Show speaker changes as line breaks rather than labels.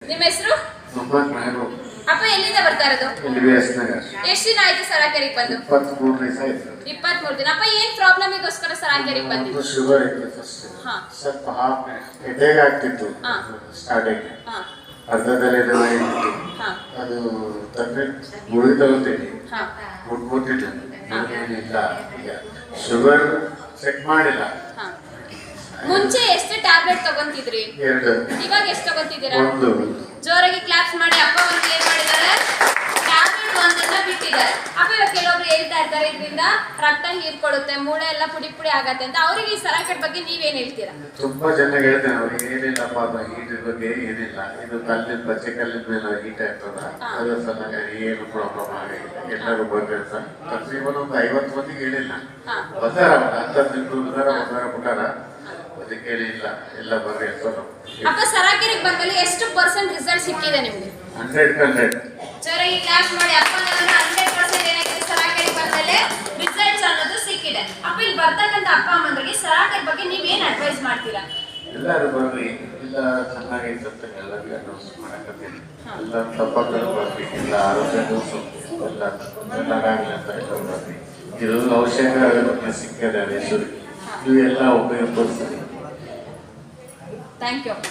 ನಿಮ್ಮ ಹೆಸರು?
ಮೊಹಮ್ಮದ್ ಮೆಹಬೂಬ್.
ಅಪ್ಪ ಎಲ್ಲಿಂದ ಬರ್ತಾ ಇರೋದು?
LBS ನಗರ್.
ಎಷ್ಟು ದಿನ ಆಯ್ತು ಸರಾಕೆರೆಗೆ ಬಂದು?
23 ದಿವಸ ಆಯ್ತು.
23 ದಿನ. ಅಪ್ಪ ಏನ್ ಪ್ರಾಬ್ಲಮಿಗೋಸ್ಕರ ಸರಾಕೆರೆಗೆ ಬಂದಿದ್ದು?
ಶುಗರ್ ಇತ್ತು ಫಸ್ಟ್. ಸ್ವಲ್ಪ ಹೆಡ್ಡೇಕ್ ಆಗ್ತಿತ್ತು ಸ್ಟಾರ್ಟಿಂಗ್. ಅರ್ಧದಲ್ಲಿ ಇತ್ತು. ಅದು ತಂದ್ರೆ ಗುಳಿ ತಗೋತೀನಿ, ಮುಟ್ಬಿಟ್ಟಿಲ್ಲ. ಏನಿಲ್ಲ, ಈಗ ಶುಗರ್ ಚೆಕ್ ಮಾಡಿಲ್ಲ.
ಮುಂಚೆ ಎಷ್ಟು ಟ್ಯಾಬ್ಲೆಟ್ ತಗೊಂತಿದ್ರಿ?
2.
ಇವಾಗ ಎಷ್ಟು ತಗೊಂತಿದ್ದೀರಾ?
1.
ಜೋರಾಗಿ ಕ್ಲಾಪ್ಸ್ ಮಾಡಿ. ಅಪ್ಪ ಒಂದು ಏನ್ ಮಾಡಿದ್ದಾರೆ? ಟ್ಯಾಬ್ಲೆಟ್ ಒಂದನ್ನ ಬಿಟ್ಟಿದ್ದಾರೆ. ಅಪ್ಪ ಇವಾಗ ಕೆಲವೊಬ್ರು ಹೇಳ್ತಾ ಇರ್ತಾರೆ ಇದರಿಂದ ರಕ್ತ ಹೀರ್ಕೊಳ್ಳುತ್ತೆ, ಮೂಳೆ ಎಲ್ಲ ಪುಡಿ ಪುಡಿ ಆಗತ್ತೆ ಅಂತ. ಅವರಿಗೆ ಈ ಸರಾಕೆಟ್ ಬಗ್ಗೆ ನೀವೇನ್ ಹೇಳ್ತೀರಾ?
ತುಂಬಾ ಜನ ಹೇಳ್ತೇನೆ ಅವ್ರಿಗೆ, ಏನಿಲ್ಲಪ್ಪ ಅದು ಹೀಟ್ ಬಗ್ಗೆ ಏನಿಲ್ಲ, ಇದು ಕಲ್ಲಿನ ಬಚ್ಚೆ ಕಲ್ಲಿನ ಮೇಲೆ ಹೀಟ್ ಆಗ್ತದ, ಅದ್ರ ಸಲ ಏನು ಪ್ರಾಬ್ಲಮ್ ಆಗಿಲ್ಲ. ಎಲ್ಲರೂ ಬರ್ತಾರೆ. ತಕರೀಬನ್ ಒಂದು 50 ಮಂದಿಗೆ ಹೇಳಿಲ್ಲ, ಬಂದಾರ 10-20 ಬಂದಾರ. ಅದಕ್ಕೆ ಹೇಳಿಲ್ಲ, ಎಲ್ಲ ಬರ್ರಿ ಅಂತ.
ಅಪ್ಪ ಸರಾಕೆರೆಗೆ ಬಂದಲ್ಲಿ ಎಷ್ಟು % ರಿಸಲ್ಟ್ ಸಿಕ್ಕಿದೆ ನಿಮ್ಗೆ?
100%.
ಜೋರಾಗಿ ಕ್ಲಾಸ್ ಮಾಡಿ. ಅಪ್ಪ 100% ಏನಾಗಿದೆ ಸರಾಕೆರೆಗೆ ಬಂದಲ್ಲಿ ರಿಸಲ್ಟ್ಸ್ ಅನ್ನೋದು ಸಿಕ್ಕಿದೆ. ಅಪ್ಪ ಇಲ್ಲಿ ಬರ್ತಕ್ಕಂಥ ಅಪ್ಪ ಅಮ್ಮಂದ್ರಿಗೆ ಸರಾಕೆರೆ ಬಗ್ಗೆ ನೀವೇನ್ ಅಡ್ವೈಸ್ ಮಾಡ್ತೀರಾ?
ಎಲ್ಲರೂ ಬರ್ರಿ, ಎಲ್ಲ ಚೆನ್ನಾಗೈತೆ ಅಂತ ಎಲ್ಲರಿಗೂ ಅನೌನ್ಸ್ ಮಾಡಕತ್ತೀನಿ. ಎಲ್ಲ ತಪ್ಪಕ್ಕೂ ಬರ್ರಿ, ಎಲ್ಲ ಆರೋಗ್ಯನೂ ಎಲ್ಲ ಚೆನ್ನಾಗಾಗಲಿ ಅಂತ ಎಲ್ಲರೂ ಬರ್ರಿ. ಇದು ಔಷಧ ಸಿಕ್ಕದೆ ಹೆಸರು, ಇವೆಲ್ಲ ಉಪಯೋಗಿಸ್ತಾರೆ.
ಥ್ಯಾಂಕ್ ಯು ಅಪ್ಪ.